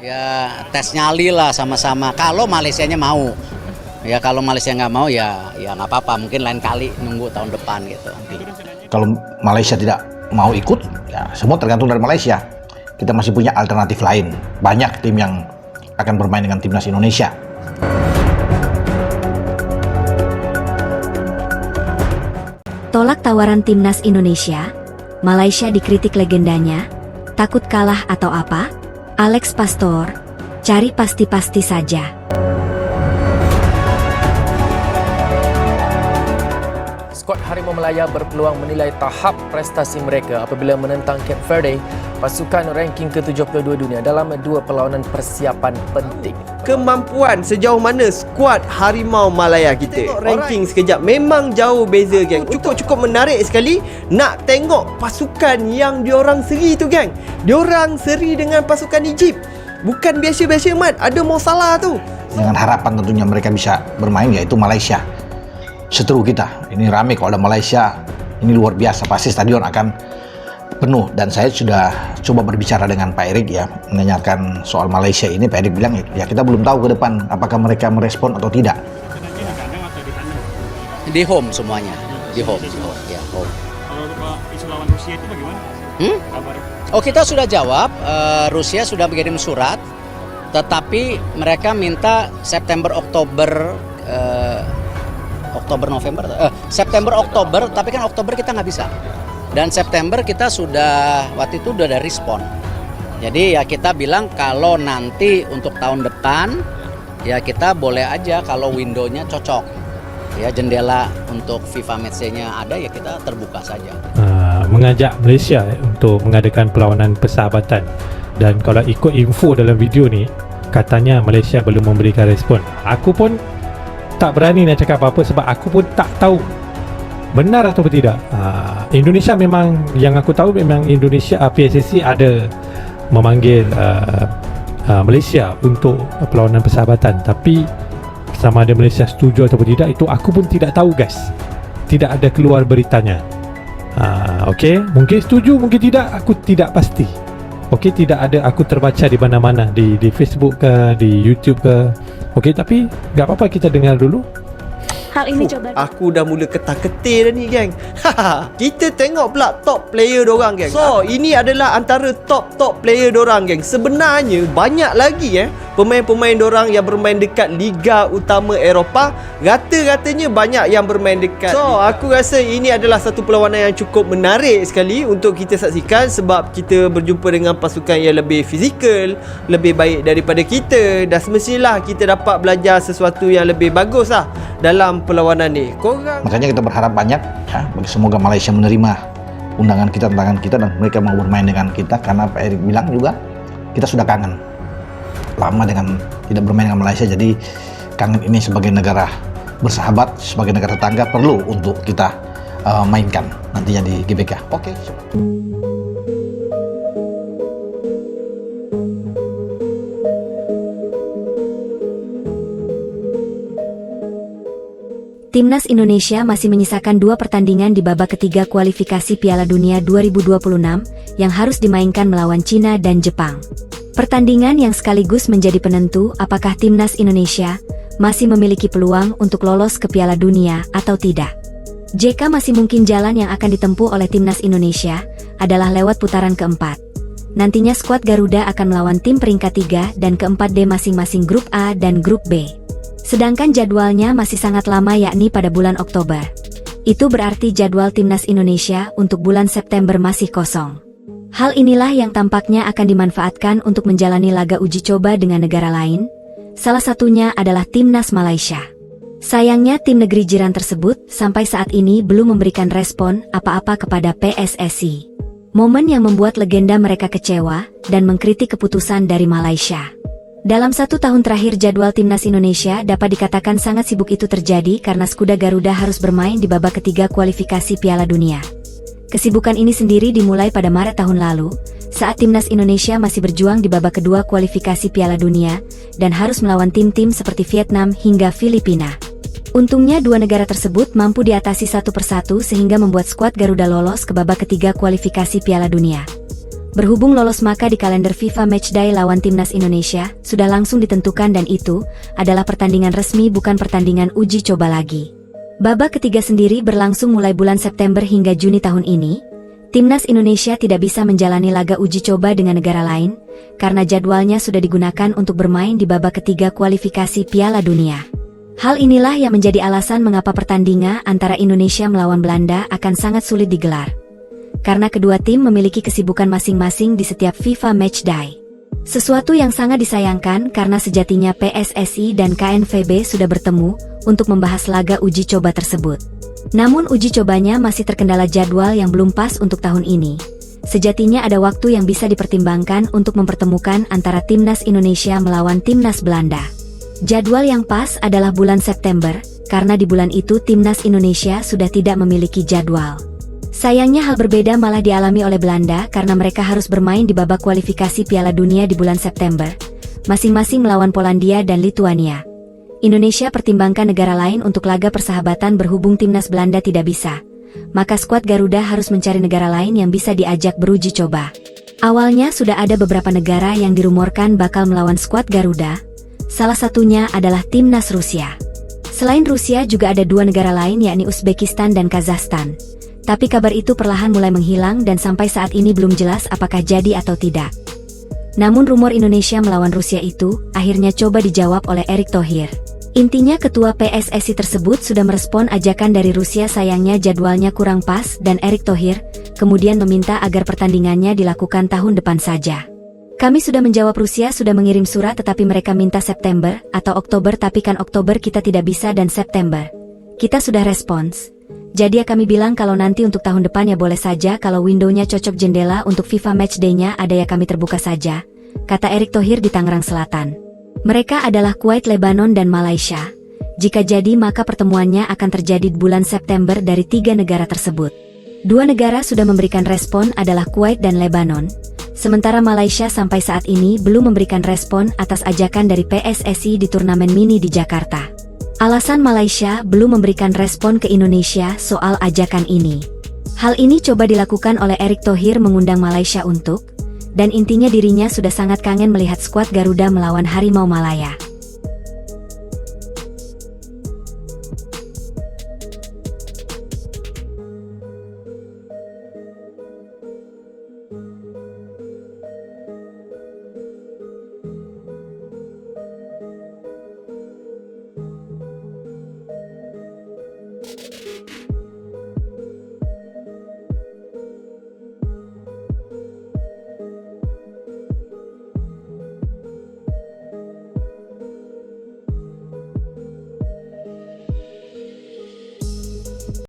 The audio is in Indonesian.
Ya tes nyali lah sama-sama. Kalau Malaysianya mau, ya kalau Malaysia nggak mau ya nggak apa-apa. Mungkin lain kali nunggu tahun depan gitu. Kalau Malaysia tidak mau ikut, ya semua tergantung dari Malaysia. Kita masih punya alternatif lain. Banyak tim yang akan bermain dengan timnas Indonesia. Tolak tawaran timnas Indonesia, Malaysia dikritik legendanya, takut kalah atau apa? Alex Pastor, cari pasti-pasti saja. Skuad Harimau Melaya berpeluang menilai tahap prestasi mereka apabila menentang Cape Verde, pasukan ranking ke-72 dunia dalam dua perlawanan persiapan penting. Kemampuan sejauh mana skuad Harimau Malaya kita. Tengok ranking sekejap, memang jauh beza geng. Cukup menarik sekali nak tengok pasukan yang diorang seri tu geng. Diorang seri dengan pasukan Egypt. Bukan biasa-biasa Mat, ada Mo Salah tu. Dengan harapan tentunya mereka bisa bermain, yaitu Malaysia. Seteru kita, ini rame kalau ada Malaysia, ini luar biasa, pasti stadion akan penuh. Dan saya sudah coba berbicara dengan Pak Erik ya, menanyakan soal Malaysia ini. Pak Erik bilang ya kita belum tahu ke depan apakah mereka merespon atau tidak. Di home semuanya, di home ya home. Kalau isu lawan Rusia itu bagaimana? Kabar? Oh kita sudah jawab, Rusia sudah mengirim surat, tetapi mereka minta September Oktober, tapi kan Oktober kita nggak bisa. Dan September kita sudah, waktu itu udah ada respon. Jadi ya kita bilang kalau nanti untuk tahun depan, ya kita boleh aja kalau window-nya cocok. Ya jendela untuk FIFA Match-nya ada, ya kita terbuka saja. Mengajak Malaysia untuk mengadakan perlawanan persahabatan. Dan kalau ikut info dalam video ni, katanya Malaysia belum memberikan respon. Aku pun tak berani nak cakap apa-apa sebab aku pun tak tahu benar atau tidak. Indonesia memang, yang aku tahu memang Indonesia, PSSC ada memanggil Malaysia untuk perlawanan persahabatan, tapi sama ada Malaysia setuju atau tidak itu aku pun tidak tahu guys. Tidak ada keluar beritanya. Okey, mungkin setuju, mungkin tidak, aku tidak pasti. Okey, tidak ada aku terbaca di mana-mana, di Facebook ke, di YouTube ke. Okey, tapi tak apa-apa, kita dengar dulu. Hal ini coba. Aku dah mula ketar-ketir dah ni geng. Kita tengok pula top player dorang geng. So ini adalah antara top player dorang geng. Sebenarnya banyak lagi pemain-pemain dorang yang bermain dekat Liga Utama Eropah. Rata-ratanya banyak yang bermain dekat. So aku rasa ini adalah satu perlawanan yang cukup menarik sekali untuk kita saksikan, sebab kita berjumpa dengan pasukan yang lebih fizikal, lebih baik daripada kita, dan semestilah kita dapat belajar sesuatu yang lebih bagus lah dalam perlawanan ni. Makanya kita berharap banyak ya, semoga Malaysia menerima undangan kita, tantangan kita, dan mereka mau bermain dengan kita. Karena Pak Erik bilang juga kita sudah kangen lama dengan tidak bermain dengan Malaysia. Jadi kangen ini sebagai negara bersahabat, sebagai negara tetangga perlu untuk kita mainkan nantinya di GBK. Oke. Timnas Indonesia masih menyisakan 2 pertandingan di babak ketiga kualifikasi Piala Dunia 2026 yang harus dimainkan melawan Cina dan Jepang. Pertandingan yang sekaligus menjadi penentu apakah Timnas Indonesia masih memiliki peluang untuk lolos ke Piala Dunia atau tidak. Jika masih mungkin jalan yang akan ditempuh oleh Timnas Indonesia adalah lewat putaran keempat. Nantinya skuad Garuda akan melawan tim peringkat 3 dan keempat D masing-masing grup A dan grup B. Sedangkan jadwalnya masih sangat lama, yakni pada bulan Oktober. Itu berarti jadwal Timnas Indonesia untuk bulan September masih kosong. Hal inilah yang tampaknya akan dimanfaatkan untuk menjalani laga uji coba dengan negara lain. Salah satunya adalah Timnas Malaysia. Sayangnya tim negeri jiran tersebut sampai saat ini belum memberikan respon apa-apa kepada PSSI. Momen yang membuat legenda mereka kecewa dan mengkritik keputusan dari Malaysia. Dalam 1 tahun terakhir jadwal Timnas Indonesia dapat dikatakan sangat sibuk itu terjadi karena skuad Garuda harus bermain di babak ketiga kualifikasi Piala Dunia. Kesibukan ini sendiri dimulai pada Maret tahun lalu, saat Timnas Indonesia masih berjuang di babak kedua kualifikasi Piala Dunia, dan harus melawan tim-tim seperti Vietnam hingga Filipina. Untungnya 2 negara tersebut mampu diatasi satu persatu sehingga membuat skuad Garuda lolos ke babak ketiga kualifikasi Piala Dunia. Berhubung lolos maka di kalender FIFA Matchday lawan Timnas Indonesia sudah langsung ditentukan dan itu adalah pertandingan resmi bukan pertandingan uji coba lagi. Babak ketiga sendiri berlangsung mulai bulan September hingga Juni tahun ini. Timnas Indonesia tidak bisa menjalani laga uji coba dengan negara lain karena jadwalnya sudah digunakan untuk bermain di babak ketiga kualifikasi Piala Dunia. Hal inilah yang menjadi alasan mengapa pertandingan antara Indonesia melawan Belanda akan sangat sulit digelar. Karena kedua tim memiliki kesibukan masing-masing di setiap FIFA Matchday. Sesuatu yang sangat disayangkan karena sejatinya PSSI dan KNVB sudah bertemu untuk membahas laga uji coba tersebut. Namun uji cobanya masih terkendala jadwal yang belum pas untuk tahun ini. Sejatinya ada waktu yang bisa dipertimbangkan untuk mempertemukan antara Timnas Indonesia melawan Timnas Belanda. Jadwal yang pas adalah bulan September, karena di bulan itu Timnas Indonesia sudah tidak memiliki jadwal. Sayangnya hal berbeda malah dialami oleh Belanda karena mereka harus bermain di babak kualifikasi Piala Dunia di bulan September, masing-masing melawan Polandia dan Lituania. Indonesia pertimbangkan negara lain untuk laga persahabatan berhubung Timnas Belanda tidak bisa, maka skuad Garuda harus mencari negara lain yang bisa diajak beruji coba. Awalnya sudah ada beberapa negara yang dirumorkan bakal melawan skuad Garuda, salah satunya adalah Timnas Rusia. Selain Rusia juga ada dua negara lain yakni Uzbekistan dan Kazakhstan. Tapi kabar itu perlahan mulai menghilang dan sampai saat ini belum jelas apakah jadi atau tidak. Namun rumor Indonesia melawan Rusia itu akhirnya coba dijawab oleh Erick Thohir. Intinya ketua PSSI tersebut sudah merespon ajakan dari Rusia, sayangnya jadwalnya kurang pas dan Erick Thohir kemudian meminta agar pertandingannya dilakukan tahun depan saja. Kami sudah menjawab Rusia sudah mengirim surat tetapi mereka minta September atau Oktober, tapi kan Oktober kita tidak bisa dan September. Kita sudah respons. Jadi ya kami bilang kalau nanti untuk tahun depan ya boleh saja, kalau windownya cocok jendela untuk FIFA Matchday-nya ada ya kami terbuka saja, kata Erick Thohir di Tangerang Selatan. Mereka adalah Kuwait, Lebanon dan Malaysia. Jika jadi maka pertemuannya akan terjadi di bulan September dari tiga negara tersebut. Dua negara sudah memberikan respon adalah Kuwait dan Lebanon. Sementara Malaysia sampai saat ini belum memberikan respon atas ajakan dari PSSI di turnamen mini di Jakarta. Alasan Malaysia belum memberikan respon ke Indonesia soal ajakan ini. Hal ini coba dilakukan oleh Erick Thohir mengundang Malaysia untuk, dan intinya dirinya sudah sangat kangen melihat skuad Garuda melawan Harimau Malaya.